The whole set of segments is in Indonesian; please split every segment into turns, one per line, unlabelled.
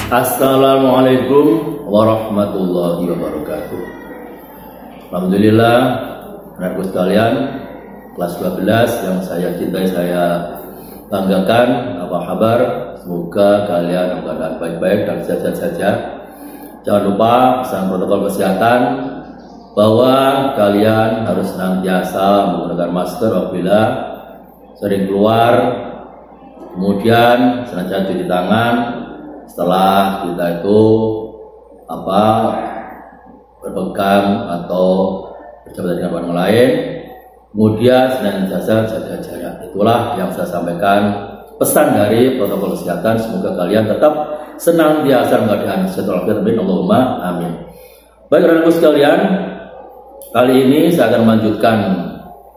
Assalamualaikum warahmatullahi wabarakatuh. Alhamdulillah, rekan sekalian, kelas 12 yang saya cintai, saya banggakan. Apa kabar? Semoga kalian dalam keadaan baik-baik dan sehat-sehat saja. Jangan lupa pesan protokol kesehatan bahwa kalian harus senantiasa menggunakan masker apabila sering keluar, kemudian senantiasa cuci tangan setelah kita itu berpegang atau berjumpa dengan orang lain, kemudian senantiasa jaga jarak. Itulah yang saya sampaikan, pesan dari protokol kesehatan. Semoga kalian tetap senantiasa mengadaan sejahtera. Allahumma amin. Baik rekan sekalian, kali ini saya akan melanjutkan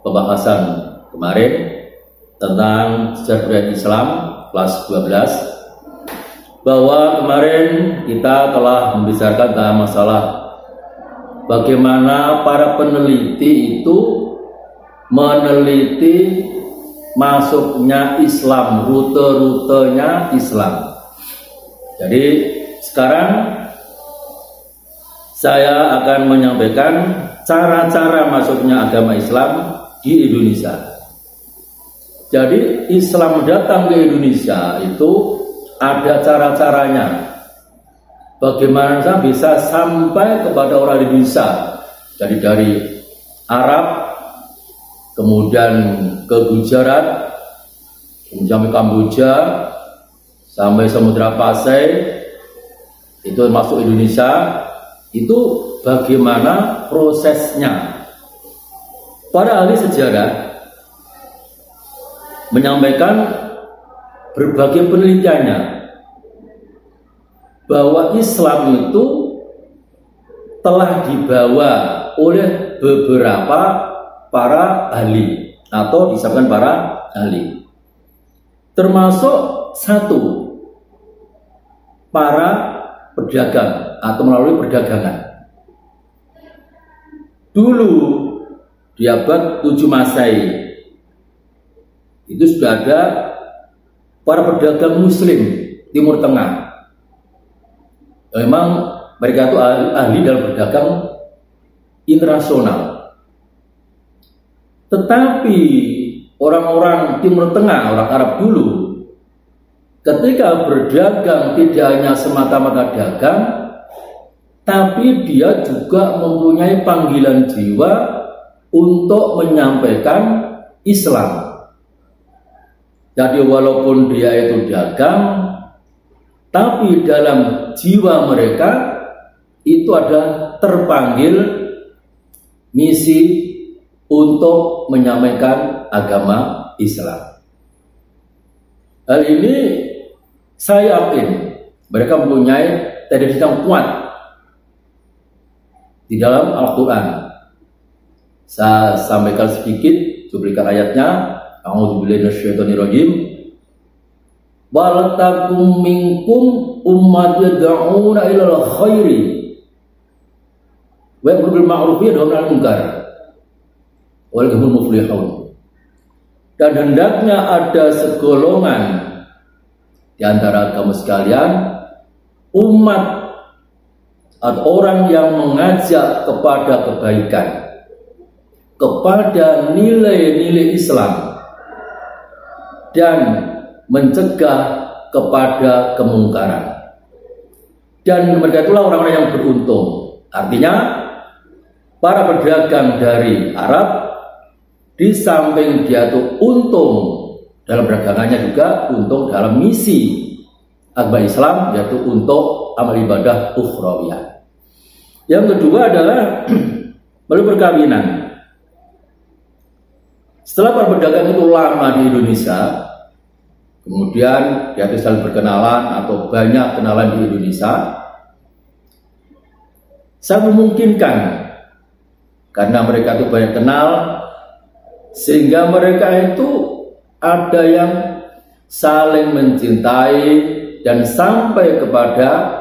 pembahasan kemarin tentang sejarah Islam kelas 12. Bahwa kemarin kita telah membicarakan tentang masalah bagaimana para peneliti itu meneliti masuknya Islam, rute-rutenya Islam. Jadi sekarang saya akan menyampaikan cara-cara masuknya agama Islam di Indonesia. Jadi Islam datang ke Indonesia itu ada cara-caranya. Bagaimana bisa sampai kepada orang Indonesia. Jadi dari Arab, kemudian ke Gujarat, kemudian ke Kamboja, sampai Samudra Pasai, itu masuk Indonesia. Itu bagaimana prosesnya. Para ahli sejarah menyampaikan berbagai penelitiannya bahwa Islam itu telah dibawa oleh beberapa para ahli atau disebutkan para ahli, termasuk satu para pedagang atau melalui perdagangan. Dulu di abad 7 Masehi itu sudah ada para pedagang Muslim Timur Tengah. Memang mereka itu ahli dalam berdagang internasional. Tetapi orang-orang Timur Tengah, orang Arab dulu, ketika berdagang tidak hanya semata-mata dagang, tapi dia juga mempunyai panggilan jiwa untuk menyampaikan Islam. Jadi walaupun dia itu dagang, tapi dalam jiwa mereka itu ada terpanggil misi untuk menyampaikan agama Islam. Hal ini saya yakin mereka mempunyai tradisi yang kuat di dalam Al-Quran. Saya sampaikan sedikit cuplikan ayatnya. A'udzubillahi minasyaitonirrajim. Wa takum minkum ummatun yad'una ilal khairi wa ya'muru bil ma'ruf wa yanhauna 'anil munkar wa humul muflihun. Dan hendaknya ada segolongan di antara kamu sekalian, umat atau orang yang mengajak kepada kebaikan, kepada nilai-nilai Islam, dan mencegah kepada kemungkaran. Dan mereka itulah orang-orang yang beruntung. Artinya para pedagang dari Arab, di samping dia itu untung dalam perdagangannya, juga untung dalam misi agama Islam, yaitu untuk amal ibadah ukhrawiyah. Yang kedua adalah melalui perkawinan. Setelah para pedagang itu lama di Indonesia, kemudian dia saling berkenalan atau banyak kenalan di Indonesia, saya memungkinkan karena mereka itu banyak kenal, sehingga mereka itu ada yang saling mencintai, dan sampai kepada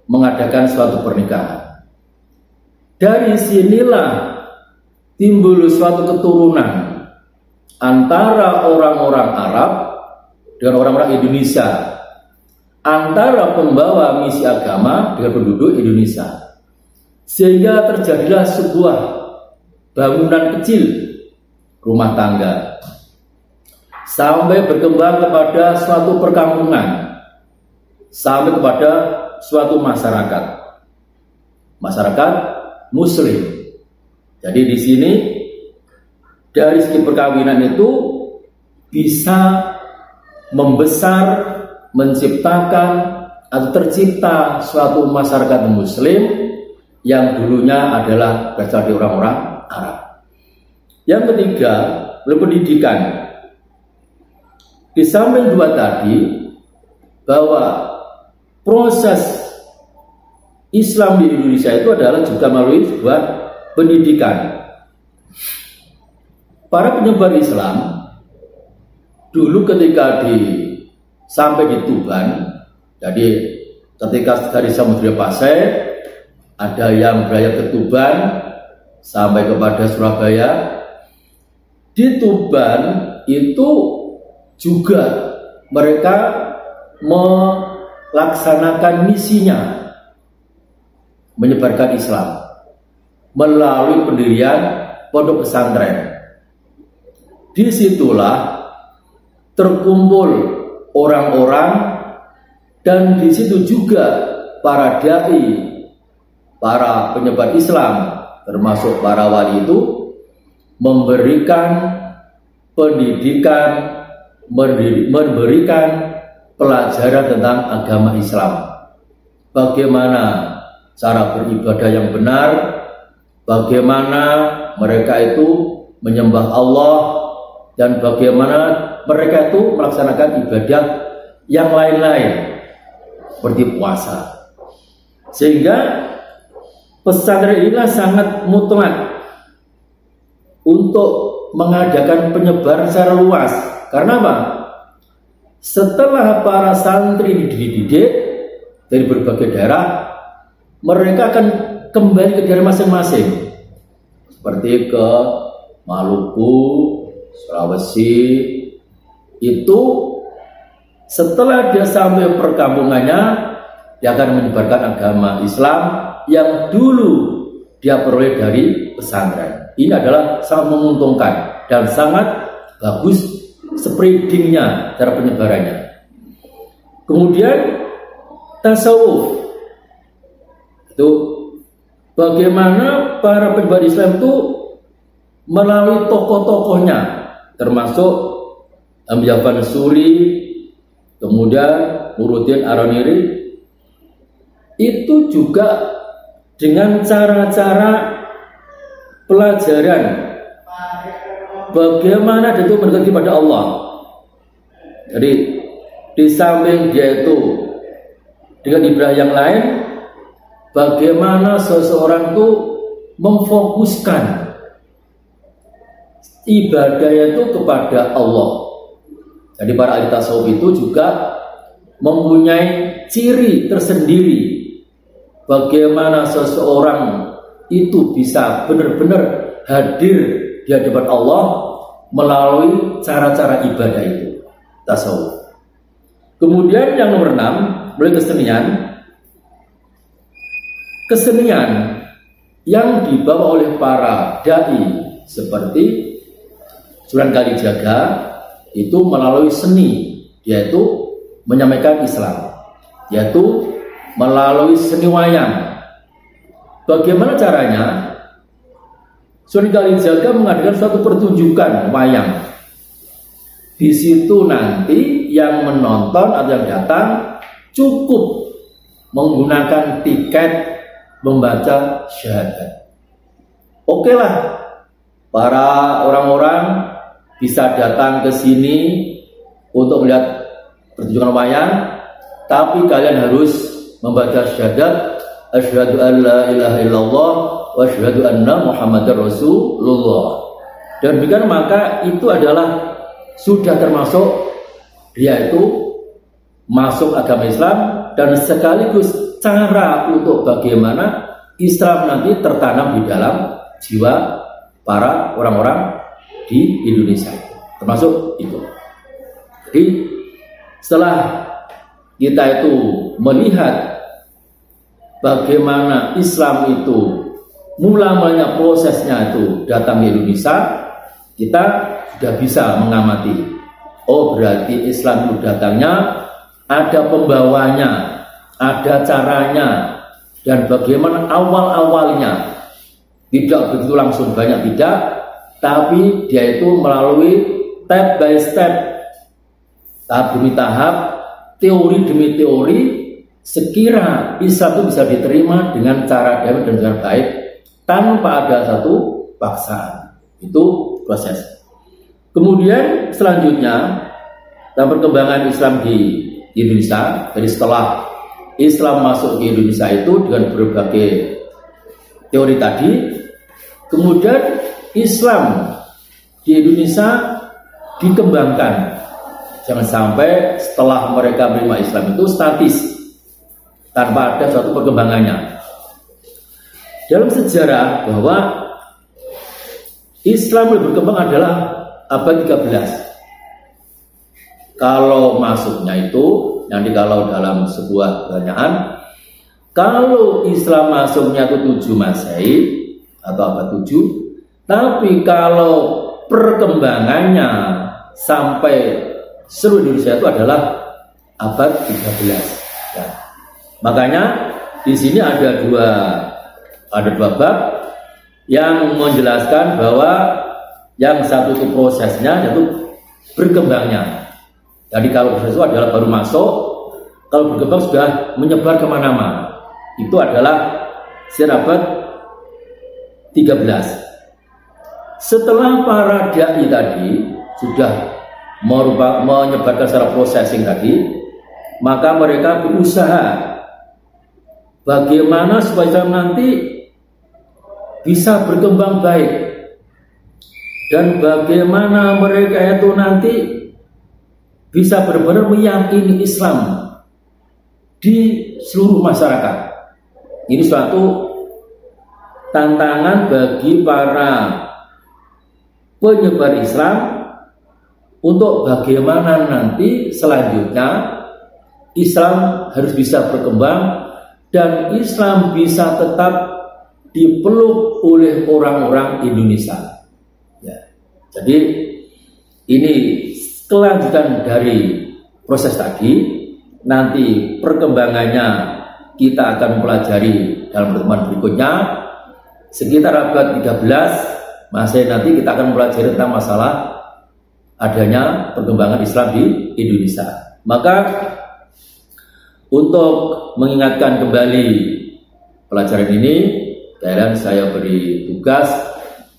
mengadakan suatu pernikahan. Dari sinilah timbul suatu keturunan antara orang-orang Arab dengan orang-orang Indonesia, antara pembawa misi agama dengan penduduk Indonesia, sehingga terjadilah sebuah bangunan kecil rumah tangga sampai berkembang kepada suatu perkampungan, sampai kepada suatu masyarakat Muslim. Jadi di sini dari segi perkawinan itu bisa membesar, menciptakan atau tercipta suatu masyarakat Muslim yang dulunya adalah berasal dari orang-orang Arab. Yang ketiga, pendidikan. Di samping dua tadi, bahwa proses Islam di Indonesia itu adalah juga melalui sebuah pendidikan. Para penyebar Islam dulu ketika sampai di Tuban, jadi ketika dari Samudra Pasai ada yang berlayar ke Tuban sampai kepada Surabaya. Di Tuban itu juga mereka melaksanakan misinya menyebarkan Islam melalui pendirian pondok pesantren. Disitulah terkumpul orang-orang, dan di situ juga para dai, para penyebar Islam, termasuk para wali itu memberikan pendidikan, memberikan pelajaran tentang agama Islam. Bagaimana cara beribadah yang benar, bagaimana mereka itu menyembah Allah, dan bagaimana mereka itu melaksanakan ibadah yang lain-lain seperti puasa. Sehingga pesantren inilah sangat mutlak untuk mengadakan penyebaran secara luas. Karena apa? Setelah para santri dididik dari berbagai daerah, mereka akan kembali ke daerah masing-masing, seperti ke Maluku, Sulawesi. Itu setelah dia sampai perkampungannya, dia akan menyebarkan agama Islam yang dulu dia peroleh dari pesantren. Ini adalah sangat menguntungkan dan sangat bagus spreadingnya, cara penyebarannya. Kemudian tasawuf itu bagaimana para penyebar Islam itu melalui tokoh-tokohnya, termasuk Amjad Suri, kemudian Nuruddin Aroniri, itu juga dengan cara-cara pelajaran bagaimana dia itu mendekati kepada Allah. Jadi di samping dia itu dengan ibadah yang lain, bagaimana seseorang itu memfokuskan ibadahnya itu kepada Allah. Jadi para ahli tasawuf itu juga mempunyai ciri tersendiri bagaimana seseorang itu bisa benar-benar hadir di hadapan Allah melalui cara-cara ibadah itu, tasawuf. Kemudian yang nomor 6, mulai kesenian yang dibawa oleh para dai seperti Sunan Kalijaga itu melalui seni, yaitu menyampaikan Islam, yaitu melalui seni wayang. Bagaimana caranya? Sunan Kalijaga mengadakan suatu pertunjukan wayang. Di situ nanti yang menonton atau yang datang cukup menggunakan tiket membaca syahadat. Oke lah, para orang-orang bisa datang ke sini untuk melihat pertunjukan wayang, tapi kalian harus membaca syahadat, asyhadu an la ilaha illallah wa asyhadu anna Muhammadar Rasulullah. Dan demikian maka itu adalah sudah termasuk dia itu masuk agama Islam, dan sekaligus cara untuk bagaimana Islam nanti tertanam di dalam jiwa para orang-orang di Indonesia, termasuk itu. Jadi setelah kita itu melihat bagaimana Islam itu mula-mulanya prosesnya itu datang ke Indonesia, kita sudah bisa mengamati, oh berarti Islam itu datangnya ada pembawanya, ada caranya, dan bagaimana awal-awalnya. Tidak begitu langsung banyak, tidak, tapi dia itu melalui step by step, tahap demi tahap, teori demi teori, sekira Islam itu bisa diterima dengan cara damai dan dengan baik tanpa ada satu paksaan. Itu proses. Kemudian selanjutnya dalam perkembangan Islam di Indonesia, dari setelah Islam masuk ke Indonesia itu dengan berbagai teori tadi, kemudian Islam di Indonesia dikembangkan. Jangan sampai setelah mereka menerima Islam itu statis, tanpa ada suatu perkembangannya. Dalam sejarah bahwa Islam yang berkembang adalah abad 13. Kalau masuknya itu, nanti kalau dalam sebuah pertanyaan, kalau Islam masuknya itu 7 Masehi atau abad 7, tapi kalau perkembangannya sampai seluruh Indonesia itu adalah abad 13. Ya. Makanya di sini ada dua bab yang menjelaskan bahwa yang satu itu prosesnya, yaitu berkembangnya. Jadi kalau proses itu adalah baru masuk, kalau berkembang sudah menyebar kemana-mana. Itu adalah abad 13. Setelah para dai tadi sudah menyebarkan secara processing tadi, maka mereka berusaha bagaimana supaya Islam nanti bisa berkembang baik, dan bagaimana mereka itu nanti bisa benar-benar meyakini Islam di seluruh masyarakat. Ini suatu tantangan bagi para penyebar Islam untuk bagaimana nanti selanjutnya Islam harus bisa berkembang dan Islam bisa tetap dipeluk oleh orang-orang Indonesia. Ya. Jadi ini kelanjutan dari proses tadi. Nanti perkembangannya kita akan pelajari dalam pertemuan berikutnya. Sekitar abad 13 Masehi nanti kita akan pelajari tentang masalah adanya perkembangan Islam di Indonesia. Maka untuk mengingatkan kembali pelajaran ini, kalian saya beri tugas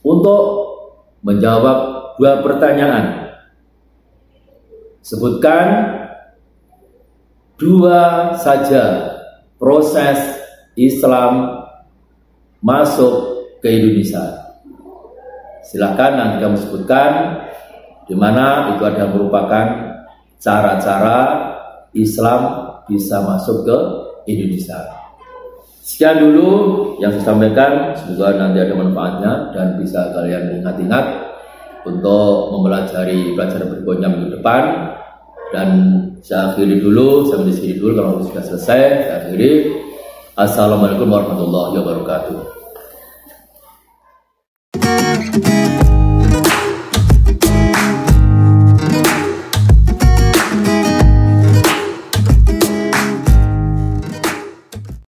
untuk menjawab 2 pertanyaan. Sebutkan 2 saja proses Islam masuk ke Indonesia. Silakan nanti kamu sebutkan di mana itu ada merupakan cara-cara Islam bisa masuk ke Indonesia. Sekian dulu yang saya sampaikan, semoga nanti ada manfaatnya dan bisa kalian ingat-ingat untuk mempelajari pelajaran berikutnya minggu depan. Dan saya akhiri dulu, saya menyelesaikan dulu. Kalau sudah selesai, saya akhiri. Assalamualaikum warahmatullahi wabarakatuh.